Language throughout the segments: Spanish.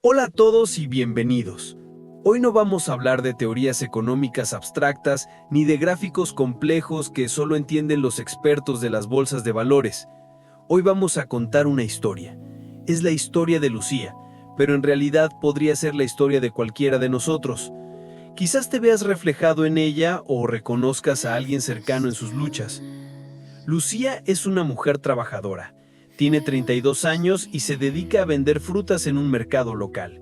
Hola a todos y bienvenidos. Hoy no vamos a hablar de teorías económicas abstractas ni de gráficos complejos que solo entienden los expertos de las bolsas de valores. Hoy vamos a contar una historia. Es la historia de Lucía, pero en realidad podría ser la historia de cualquiera de nosotros. Quizás te veas reflejado en ella o reconozcas a alguien cercano en sus luchas. Lucía es una mujer trabajadora. Tiene 32 años y se dedica a vender frutas en un mercado local.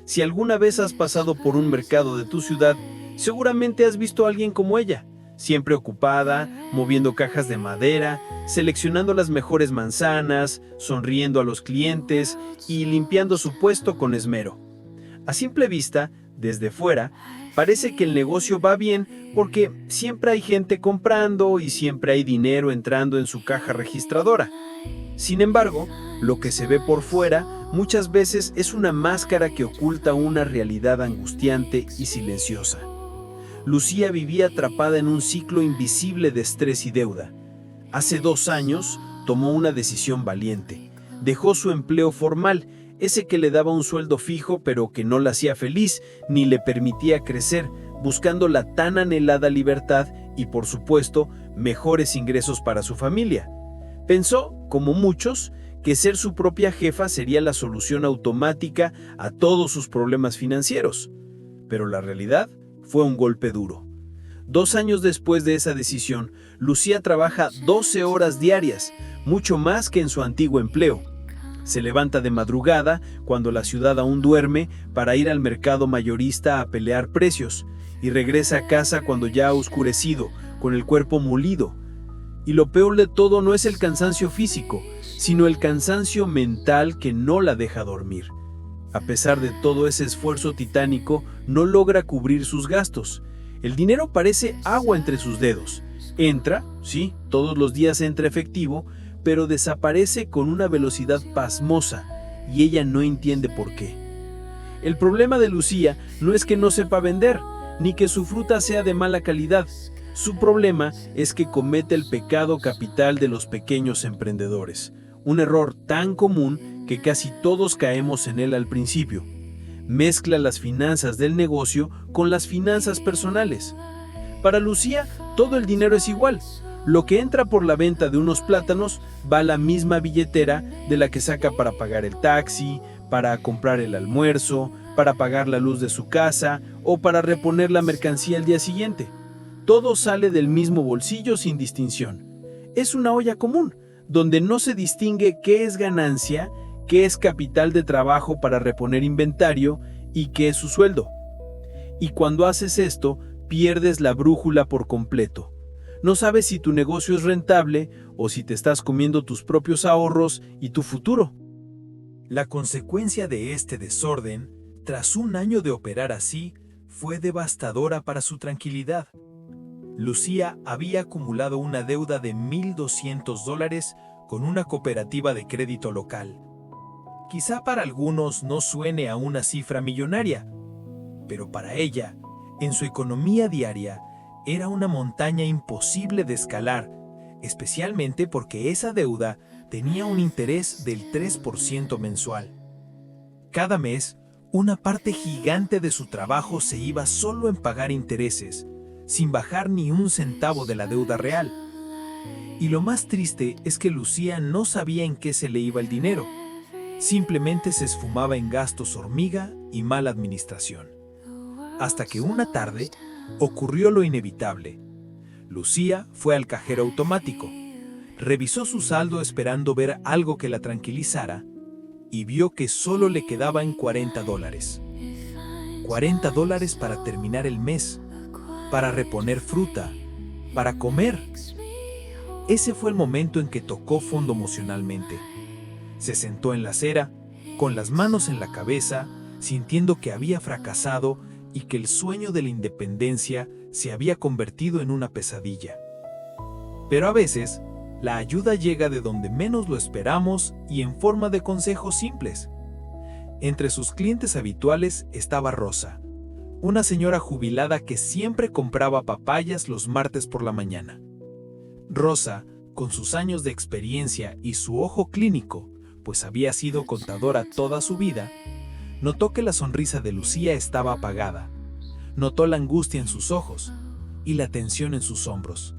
Si alguna vez has pasado por un mercado de tu ciudad, seguramente has visto a alguien como ella, siempre ocupada, moviendo cajas de madera, seleccionando las mejores manzanas, sonriendo a los clientes y limpiando su puesto con esmero. A simple vista, desde fuera, parece que el negocio va bien porque siempre hay gente comprando y siempre hay dinero entrando en su caja registradora. Sin embargo, lo que se ve por fuera muchas veces es una máscara que oculta una realidad angustiante y silenciosa. Lucía vivía atrapada en un ciclo invisible de estrés y deuda. Hace 2 años tomó una decisión valiente. Dejó su empleo formal, ese que le daba un sueldo fijo pero que no la hacía feliz ni le permitía crecer, buscando la tan anhelada libertad y, por supuesto, mejores ingresos para su familia. Pensó, como muchos, que ser su propia jefa sería la solución automática a todos sus problemas financieros. Pero la realidad fue un golpe duro. 2 años después de esa decisión, Lucía trabaja 12 horas diarias, mucho más que en su antiguo empleo. Se levanta de madrugada, cuando la ciudad aún duerme, para ir al mercado mayorista a pelear precios, y regresa a casa cuando ya ha oscurecido, con el cuerpo molido. Y lo peor de todo no es el cansancio físico, sino el cansancio mental que no la deja dormir. A pesar de todo ese esfuerzo titánico, no logra cubrir sus gastos. El dinero parece agua entre sus dedos. Entra, sí, todos los días entra efectivo, pero desaparece con una velocidad pasmosa, y ella no entiende por qué. El problema de Lucía no es que no sepa vender, ni que su fruta sea de mala calidad. Su problema es que comete el pecado capital de los pequeños emprendedores, un error tan común que casi todos caemos en él al principio. Mezcla las finanzas del negocio con las finanzas personales. Para Lucía, todo el dinero es igual. Lo que entra por la venta de unos plátanos va a la misma billetera de la que saca para pagar el taxi, para comprar el almuerzo, para pagar la luz de su casa o para reponer la mercancía el día siguiente. Todo sale del mismo bolsillo sin distinción. Es una olla común, donde no se distingue qué es ganancia, qué es capital de trabajo para reponer inventario y qué es su sueldo. Y cuando haces esto, pierdes la brújula por completo. No sabes si tu negocio es rentable o si te estás comiendo tus propios ahorros y tu futuro. La consecuencia de este desorden, tras un año de operar así, fue devastadora para su tranquilidad. Lucía había acumulado una deuda de $1,200 con una cooperativa de crédito local. Quizá para algunos no suene a una cifra millonaria, pero para ella, en su economía diaria, era una montaña imposible de escalar, especialmente porque esa deuda tenía un interés del 3% mensual. Cada mes, una parte gigante de su trabajo se iba solo en pagar intereses, sin bajar ni un centavo de la deuda real. Y lo más triste es que Lucía no sabía en qué se le iba el dinero. Simplemente se esfumaba en gastos hormiga y mala administración. Hasta que una tarde ocurrió lo inevitable. Lucía fue al cajero automático, revisó su saldo esperando ver algo que la tranquilizara y vio que solo le quedaban $40. $40 para terminar el mes, para reponer fruta, para comer. Ese fue el momento en que tocó fondo emocionalmente. Se sentó en la acera, con las manos en la cabeza, sintiendo que había fracasado y que el sueño de la independencia se había convertido en una pesadilla. Pero a veces, la ayuda llega de donde menos lo esperamos y en forma de consejos simples. Entre sus clientes habituales estaba Rosa, una señora jubilada que siempre compraba papayas los martes por la mañana. Rosa, con sus años de experiencia y su ojo clínico, pues había sido contadora toda su vida, Notó que la sonrisa de Lucía estaba apagada. Notó la angustia en sus ojos y la tensión en sus hombros.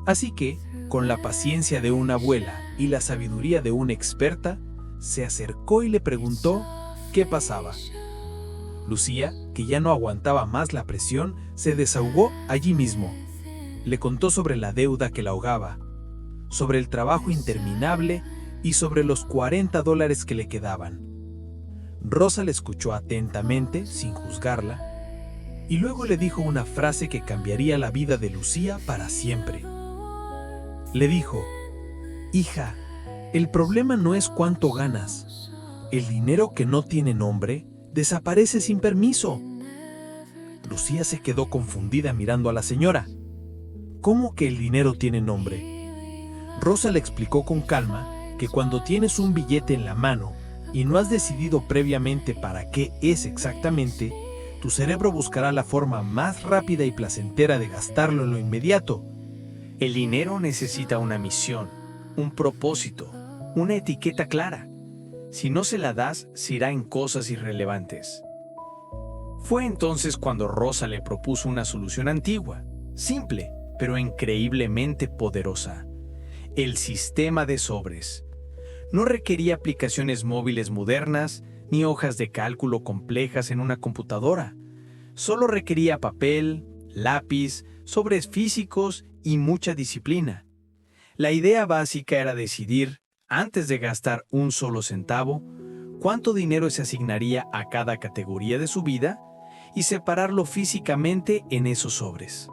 Así que, con la paciencia de una abuela y la sabiduría de una experta, se acercó y le preguntó qué pasaba. Lucía, que ya no aguantaba más la presión, se desahogó allí mismo. Le contó sobre la deuda que la ahogaba, sobre el trabajo interminable y sobre los $40 que le quedaban. Rosa le escuchó atentamente, sin juzgarla, y luego le dijo una frase que cambiaría la vida de Lucía para siempre. Le dijo: hija, el problema no es cuánto ganas. El dinero que no tiene nombre desaparece sin permiso. Lucía se quedó confundida mirando a la señora. ¿Cómo que el dinero tiene nombre? Rosa le explicó con calma que cuando tienes un billete en la mano y no has decidido previamente para qué es exactamente, tu cerebro buscará la forma más rápida y placentera de gastarlo en lo inmediato. El dinero necesita una misión, un propósito, una etiqueta clara. Si no se la das, se irá en cosas irrelevantes. Fue entonces cuando Rosa le propuso una solución antigua, simple, pero increíblemente poderosa: el sistema de sobres. No requería aplicaciones móviles modernas ni hojas de cálculo complejas en una computadora. Solo requería papel, lápiz, sobres físicos y mucha disciplina. La idea básica era decidir, antes de gastar un solo centavo, cuánto dinero se asignaría a cada categoría de su vida y separarlo físicamente en esos sobres.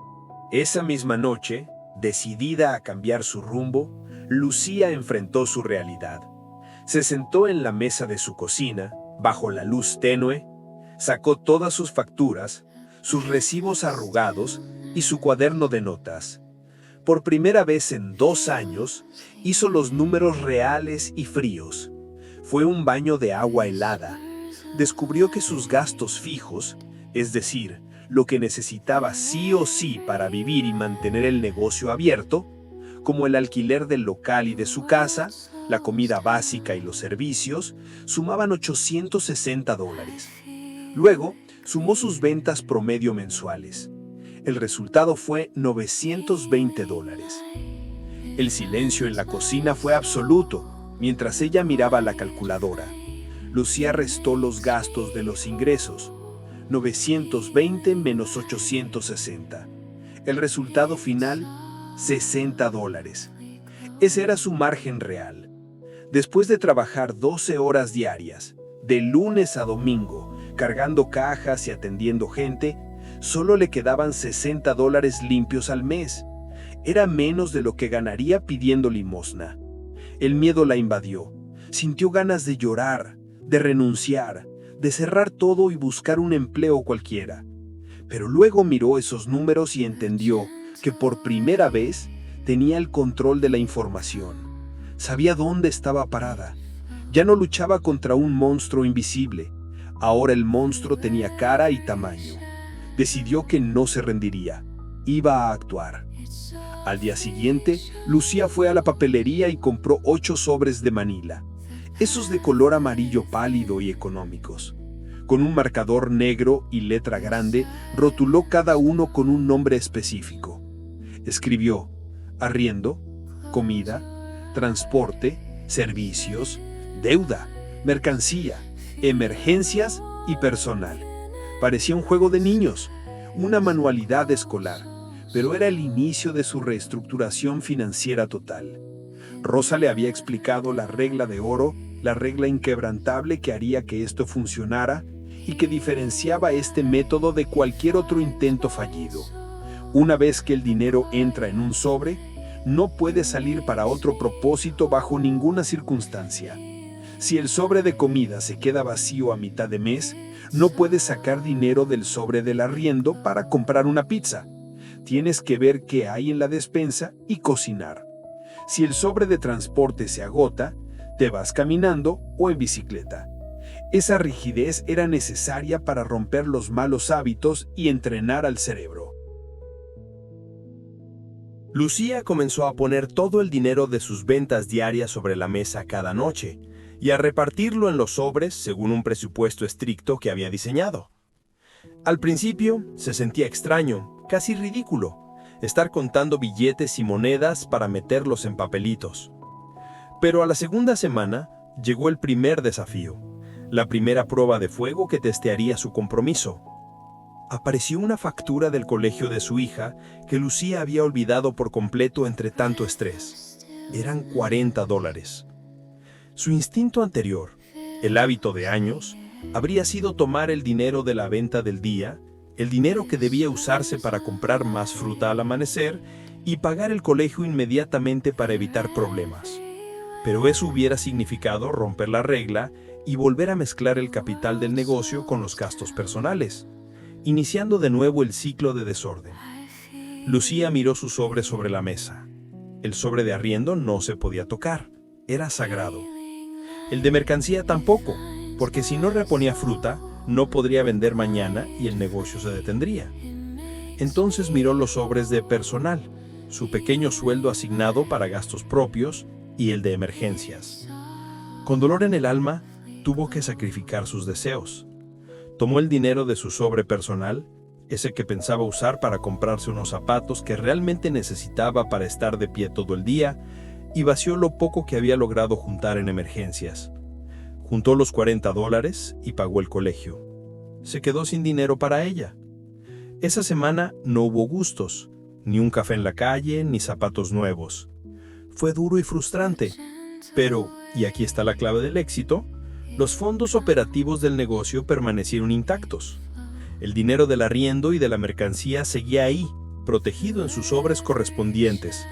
Esa misma noche, decidida a cambiar su rumbo, Lucía enfrentó su realidad. Se sentó en la mesa de su cocina, bajo la luz tenue, sacó todas sus facturas, sus recibos arrugados y su cuaderno de notas. Por primera vez en 2 años, hizo los números reales y fríos. Fue un baño de agua helada. Descubrió que sus gastos fijos, es decir, lo que necesitaba sí o sí para vivir y mantener el negocio abierto, como el alquiler del local y de su casa, la comida básica y los servicios, sumaban $860. Luego, sumó sus ventas promedio mensuales. El resultado fue $920. El silencio en la cocina fue absoluto, mientras ella miraba la calculadora. Lucía restó los gastos de los ingresos. 920 menos 860. El resultado final, $60. Ese era su margen real. Después de trabajar 12 horas diarias, de lunes a domingo, cargando cajas y atendiendo gente, solo le quedaban $60 limpios al mes. Era menos de lo que ganaría pidiendo limosna. El miedo la invadió. Sintió ganas de llorar, de renunciar, de cerrar todo y buscar un empleo cualquiera. Pero luego miró esos números y entendió que por primera vez tenía el control de la información. Sabía dónde estaba parada. Ya no luchaba contra un monstruo invisible. Ahora el monstruo tenía cara y tamaño. Decidió que no se rendiría. Iba a actuar. Al día siguiente, Lucía fue a la papelería y compró 8 sobres de Manila. Esos de color amarillo pálido y económicos. Con un marcador negro y letra grande, rotuló cada uno con un nombre específico. Escribió: arriendo, comida, transporte, servicios, deuda, mercancía, emergencias y personal. Parecía un juego de niños, una manualidad escolar, pero era el inicio de su reestructuración financiera total. Rosa le había explicado la regla de oro, la regla inquebrantable que haría que esto funcionara y que diferenciaba este método de cualquier otro intento fallido. Una vez que el dinero entra en un sobre, no puede salir para otro propósito bajo ninguna circunstancia. Si el sobre de comida se queda vacío a mitad de mes, no puedes sacar dinero del sobre del arriendo para comprar una pizza. Tienes que ver qué hay en la despensa y cocinar. Si el sobre de transporte se agota, te vas caminando o en bicicleta. Esa rigidez era necesaria para romper los malos hábitos y entrenar al cerebro. Lucía comenzó a poner todo el dinero de sus ventas diarias sobre la mesa cada noche, y a repartirlo en los sobres según un presupuesto estricto que había diseñado. Al principio se sentía extraño, casi ridículo, estar contando billetes y monedas para meterlos en papelitos. Pero a la segunda semana llegó el primer desafío, la primera prueba de fuego que testearía su compromiso. Apareció una factura del colegio de su hija que Lucía había olvidado por completo entre tanto estrés. Eran $40. Su instinto anterior, el hábito de años, habría sido tomar el dinero de la venta del día, el dinero que debía usarse para comprar más fruta al amanecer y pagar el colegio inmediatamente para evitar problemas. Pero eso hubiera significado romper la regla y volver a mezclar el capital del negocio con los gastos personales, iniciando de nuevo el ciclo de desorden. Lucía miró su sobre la mesa. El sobre de arriendo no se podía tocar, era sagrado. El de mercancía tampoco, porque si no reponía fruta, no podría vender mañana y el negocio se detendría. Entonces miró los sobres de personal, su pequeño sueldo asignado para gastos propios y el de emergencias. Con dolor en el alma, tuvo que sacrificar sus deseos. Tomó el dinero de su sobre personal, ese que pensaba usar para comprarse unos zapatos que realmente necesitaba para estar de pie todo el día, y vació lo poco que había logrado juntar en emergencias. Juntó los $40 y pagó el colegio. Se quedó sin dinero para ella. Esa semana no hubo gustos, ni un café en la calle, ni zapatos nuevos. Fue duro y frustrante, pero, y aquí está la clave del éxito, los fondos operativos del negocio permanecieron intactos. El dinero del arriendo y de la mercancía seguía ahí, protegido en sus sobres correspondientes.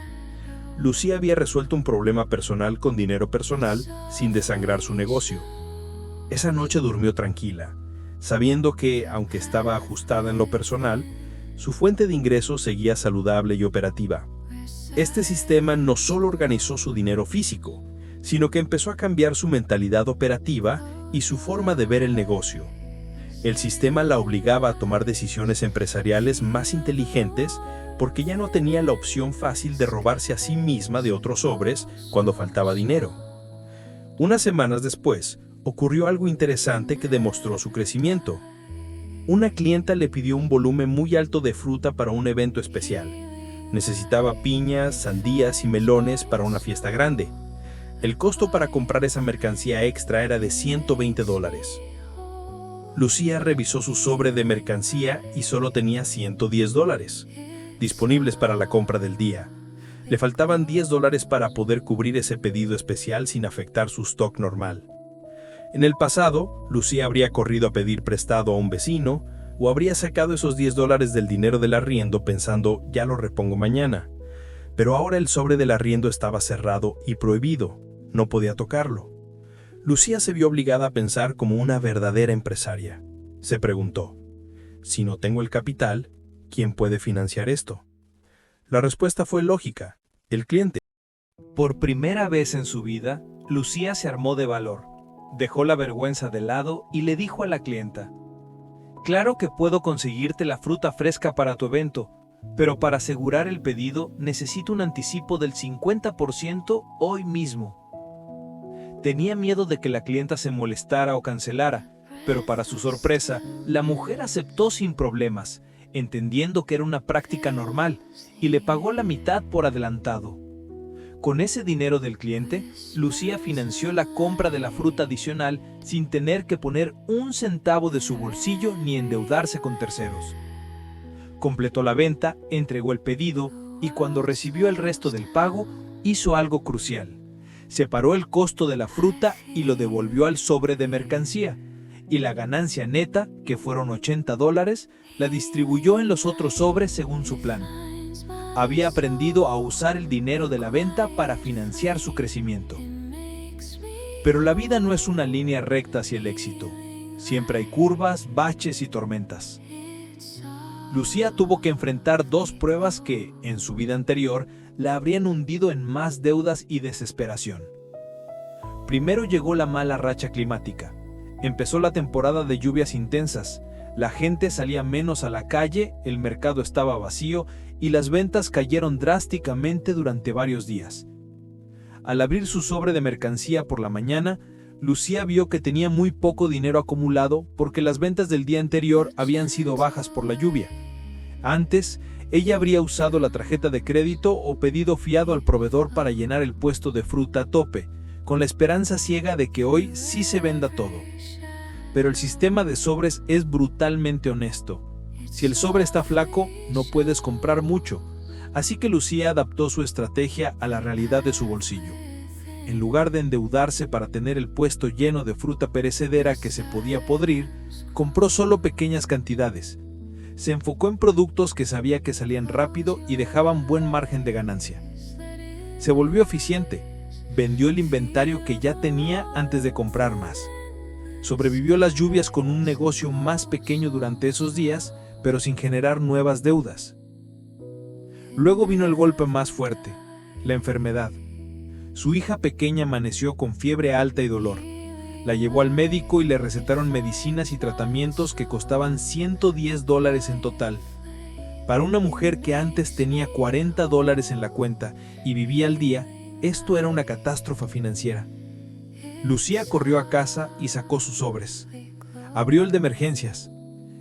Lucía había resuelto un problema personal con dinero personal sin desangrar su negocio. Esa noche durmió tranquila, sabiendo que, aunque estaba ajustada en lo personal, su fuente de ingresos seguía saludable y operativa. Este sistema no solo organizó su dinero físico, sino que empezó a cambiar su mentalidad operativa y su forma de ver el negocio. El sistema la obligaba a tomar decisiones empresariales más inteligentes porque ya no tenía la opción fácil de robarse a sí misma de otros sobres cuando faltaba dinero. Unas semanas después, ocurrió algo interesante que demostró su crecimiento. Una clienta le pidió un volumen muy alto de fruta para un evento especial. Necesitaba piñas, sandías y melones para una fiesta grande. El costo para comprar esa mercancía extra era de $120. Lucía revisó su sobre de mercancía y solo tenía $110 disponibles para la compra del día. Le faltaban $10 para poder cubrir ese pedido especial sin afectar su stock normal. En el pasado, Lucía habría corrido a pedir prestado a un vecino o habría sacado esos $10 del dinero del arriendo pensando, ya lo repongo mañana. Pero ahora el sobre del arriendo estaba cerrado y prohibido, no podía tocarlo. Lucía se vio obligada a pensar como una verdadera empresaria. Se preguntó, si no tengo el capital, ¿quién puede financiar esto? La respuesta fue lógica, el cliente. Por primera vez en su vida, Lucía se armó de valor. Dejó la vergüenza de lado y le dijo a la clienta: «Claro que puedo conseguirte la fruta fresca para tu evento, pero para asegurar el pedido necesito un anticipo del 50% hoy mismo». Tenía miedo de que la clienta se molestara o cancelara, pero para su sorpresa, la mujer aceptó sin problemas, entendiendo que era una práctica normal, y le pagó la mitad por adelantado. Con ese dinero del cliente, Lucía financió la compra de la fruta adicional sin tener que poner un centavo de su bolsillo ni endeudarse con terceros. Completó la venta, entregó el pedido y cuando recibió el resto del pago, hizo algo crucial. Separó el costo de la fruta y lo devolvió al sobre de mercancía, y la ganancia neta, que fueron $80, la distribuyó en los otros sobres según su plan. Había aprendido a usar el dinero de la venta para financiar su crecimiento. Pero la vida no es una línea recta hacia el éxito. Siempre hay curvas, baches y tormentas. Lucía tuvo que enfrentar dos pruebas que, en su vida anterior, la habrían hundido en más deudas y desesperación. Primero llegó la mala racha climática. Empezó la temporada de lluvias intensas. La gente salía menos a la calle, el mercado estaba vacío y las ventas cayeron drásticamente durante varios días. Al abrir su sobre de mercancía por la mañana, Lucía vio que tenía muy poco dinero acumulado porque las ventas del día anterior habían sido bajas por la lluvia. Antes, ella habría usado la tarjeta de crédito o pedido fiado al proveedor para llenar el puesto de fruta a tope, con la esperanza ciega de que hoy sí se venda todo. Pero el sistema de sobres es brutalmente honesto. Si el sobre está flaco, no puedes comprar mucho. Así que Lucía adaptó su estrategia a la realidad de su bolsillo. En lugar de endeudarse para tener el puesto lleno de fruta perecedera que se podía podrir, compró solo pequeñas cantidades. Se enfocó en productos que sabía que salían rápido y dejaban buen margen de ganancia. Se volvió eficiente. Vendió el inventario que ya tenía antes de comprar más. Sobrevivió las lluvias con un negocio más pequeño durante esos días, pero sin generar nuevas deudas. Luego vino el golpe más fuerte, la enfermedad. Su hija pequeña amaneció con fiebre alta y dolor. La llevó al médico y le recetaron medicinas y tratamientos que costaban $110 en total. Para una mujer que antes tenía $40 en la cuenta y vivía al día, esto era una catástrofe financiera. Lucía corrió a casa y sacó sus sobres. Abrió el de emergencias.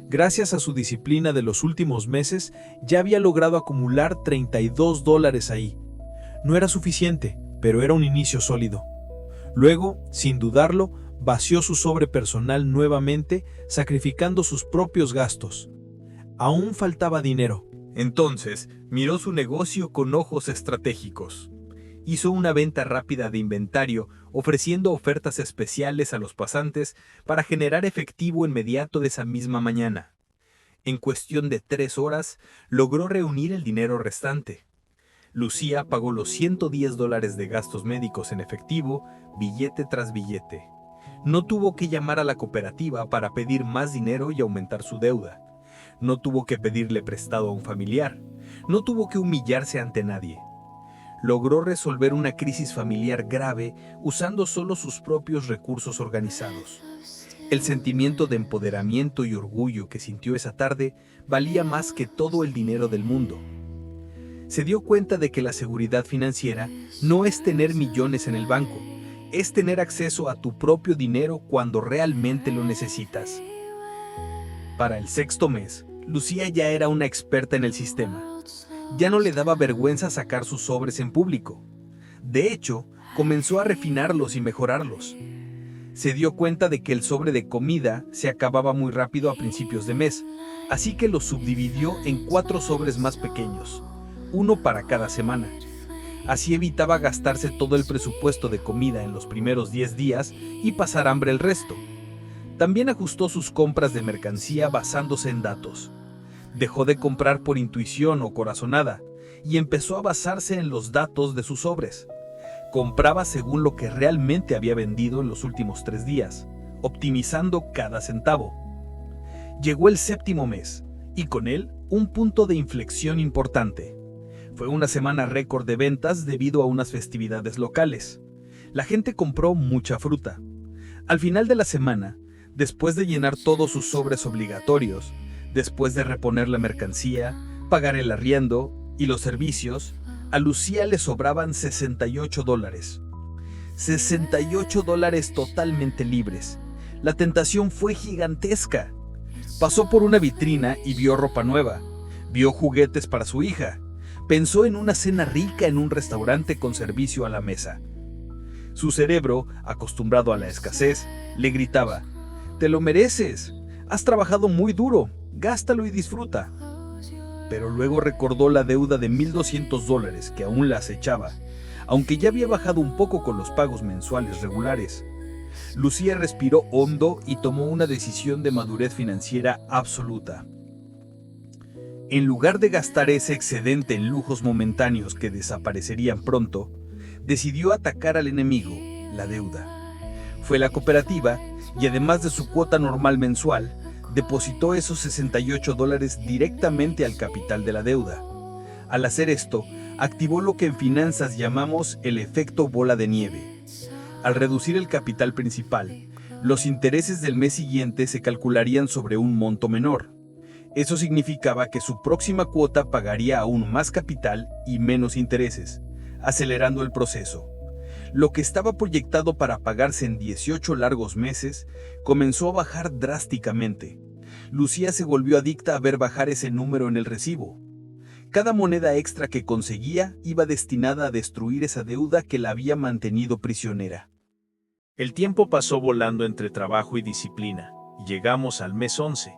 Gracias a su disciplina de los últimos meses, ya había logrado acumular $32 ahí. No era suficiente, pero era un inicio sólido. Luego, sin dudarlo, vació su sobre personal nuevamente, sacrificando sus propios gastos. Aún faltaba dinero. Entonces, miró su negocio con ojos estratégicos. Hizo una venta rápida de inventario, ofreciendo ofertas especiales a los pasantes para generar efectivo inmediato de esa misma mañana. En cuestión de 3 horas, logró reunir el dinero restante. Lucía pagó los $110 de gastos médicos en efectivo, billete tras billete. No tuvo que llamar a la cooperativa para pedir más dinero y aumentar su deuda. No tuvo que pedirle prestado a un familiar. No tuvo que humillarse ante nadie. Logró resolver una crisis familiar grave usando solo sus propios recursos organizados. El sentimiento de empoderamiento y orgullo que sintió esa tarde valía más que todo el dinero del mundo. Se dio cuenta de que la seguridad financiera no es tener millones en el banco, es tener acceso a tu propio dinero cuando realmente lo necesitas. Para el 6º mes, Lucía ya era una experta en el sistema. Ya no le daba vergüenza sacar sus sobres en público. De hecho, comenzó a refinarlos y mejorarlos. Se dio cuenta de que el sobre de comida se acababa muy rápido a principios de mes, así que lo subdividió en 4 sobres más pequeños, uno para cada semana. Así evitaba gastarse todo el presupuesto de comida en los primeros 10 días y pasar hambre el resto. También ajustó sus compras de mercancía basándose en datos. Dejó de comprar por intuición o corazonada y empezó a basarse en los datos de sus sobres. Compraba según lo que realmente había vendido en los últimos 3 días, optimizando cada centavo. Llegó el 7º mes y con él un punto de inflexión importante. Fue una semana récord de ventas debido a unas festividades locales. La gente compró mucha fruta. Al final de la semana, después de llenar todos sus sobres obligatorios, después de reponer la mercancía, pagar el arriendo y los servicios, a Lucía le sobraban $68. $68 totalmente libres. La tentación fue gigantesca. Pasó por una vitrina y vio ropa nueva. Vio juguetes para su hija. Pensó en una cena rica en un restaurante con servicio a la mesa. Su cerebro, acostumbrado a la escasez, le gritaba: «Te lo mereces. Has trabajado muy duro. Gástalo y disfruta». Pero luego recordó la deuda de $1,200 que aún la acechaba, aunque ya había bajado un poco con los pagos mensuales regulares. Lucía respiró hondo y tomó una decisión de madurez financiera absoluta. En lugar de gastar ese excedente en lujos momentáneos que desaparecerían pronto, decidió atacar al enemigo, la deuda. Fue la cooperativa y además de su cuota normal mensual, depositó esos $68 directamente al capital de la deuda. Al hacer esto, activó lo que en finanzas llamamos el efecto bola de nieve. Al reducir el capital principal, los intereses del mes siguiente se calcularían sobre un monto menor. Eso significaba que su próxima cuota pagaría aún más capital y menos intereses, acelerando el proceso. Lo que estaba proyectado para pagarse en 18 largos meses comenzó a bajar drásticamente. Lucía se volvió adicta a ver bajar ese número en el recibo. Cada moneda extra que conseguía iba destinada a destruir esa deuda que la había mantenido prisionera. El tiempo pasó volando entre trabajo y disciplina. Llegamos al mes 11.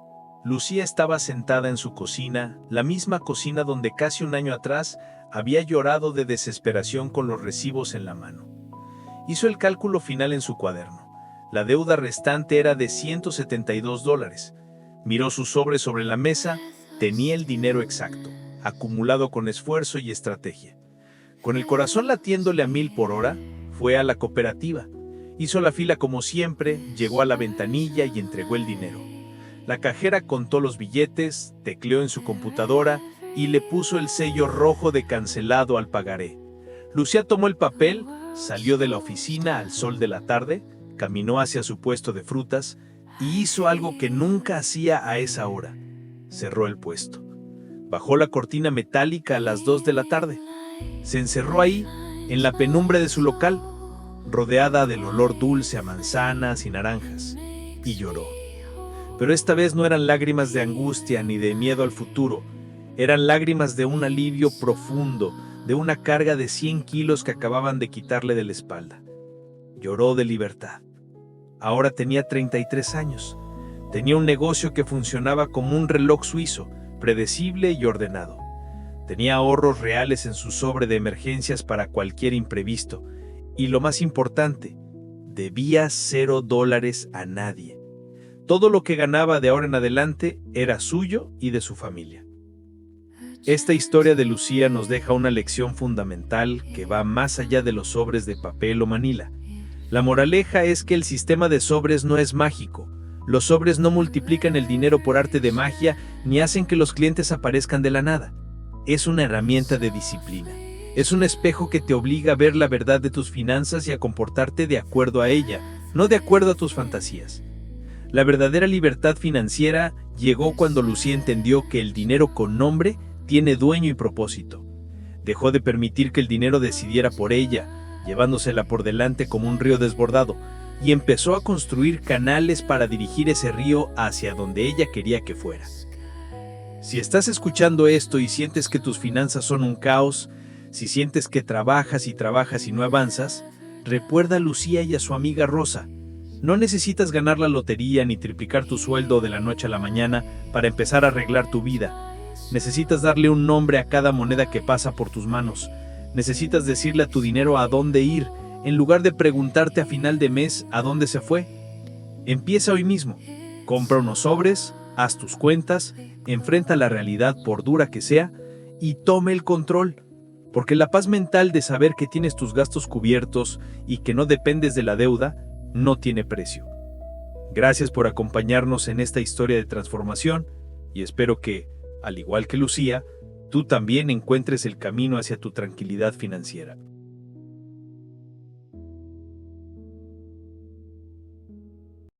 Lucía estaba sentada en su cocina, la misma cocina donde casi un año atrás había llorado de desesperación con los recibos en la mano. Hizo el cálculo final en su cuaderno. La deuda restante era de $172. Miró su sobre la mesa, tenía el dinero exacto, acumulado con esfuerzo y estrategia. Con el corazón latiéndole a 1000 por hora, fue a la cooperativa. Hizo la fila como siempre, llegó a la ventanilla y entregó el dinero. La cajera contó los billetes, tecleó en su computadora y le puso el sello rojo de cancelado al pagaré. Lucía tomó el papel, salió de la oficina al sol de la tarde, caminó hacia su puesto de frutas y hizo algo que nunca hacía a esa hora. Cerró el puesto. Bajó la cortina metálica a las 2 de la tarde. Se encerró ahí, en la penumbra de su local, rodeada del olor dulce a manzanas y naranjas, y lloró. Pero esta vez no eran lágrimas de angustia ni de miedo al futuro, eran lágrimas de un alivio profundo, de una carga de 100 kilos que acababan de quitarle de la espalda. Lloró de libertad. Ahora tenía 33 años. Tenía un negocio que funcionaba como un reloj suizo, predecible y ordenado. Tenía ahorros reales en su sobre de emergencias para cualquier imprevisto. Y lo más importante, debía $0 a nadie. Todo lo que ganaba de ahora en adelante era suyo y de su familia. Esta historia de Lucía nos deja una lección fundamental que va más allá de los sobres de papel o manila. La moraleja es que el sistema de sobres no es mágico. Los sobres no multiplican el dinero por arte de magia ni hacen que los clientes aparezcan de la nada. Es una herramienta de disciplina. Es un espejo que te obliga a ver la verdad de tus finanzas y a comportarte de acuerdo a ella, no de acuerdo a tus fantasías. La verdadera libertad financiera llegó cuando Lucía entendió que el dinero con nombre tiene dueño y propósito. Dejó de permitir que el dinero decidiera por ella, llevándosela por delante como un río desbordado, y empezó a construir canales para dirigir ese río hacia donde ella quería que fuera. Si estás escuchando esto y sientes que tus finanzas son un caos, si sientes que trabajas y no avanzas, recuerda a Lucía y a su amiga Rosa. No necesitas ganar la lotería ni triplicar tu sueldo de la noche a la mañana para empezar a arreglar tu vida. Necesitas darle un nombre a cada moneda que pasa por tus manos. Necesitas decirle a tu dinero a dónde ir, en lugar de preguntarte a final de mes a dónde se fue. Empieza hoy mismo. Compra unos sobres, haz tus cuentas, enfrenta la realidad por dura que sea y tome el control. Porque la paz mental de saber que tienes tus gastos cubiertos y que no dependes de la deuda, no tiene precio. Gracias por acompañarnos en esta historia de transformación y espero que, al igual que Lucía, tú también encuentres el camino hacia tu tranquilidad financiera.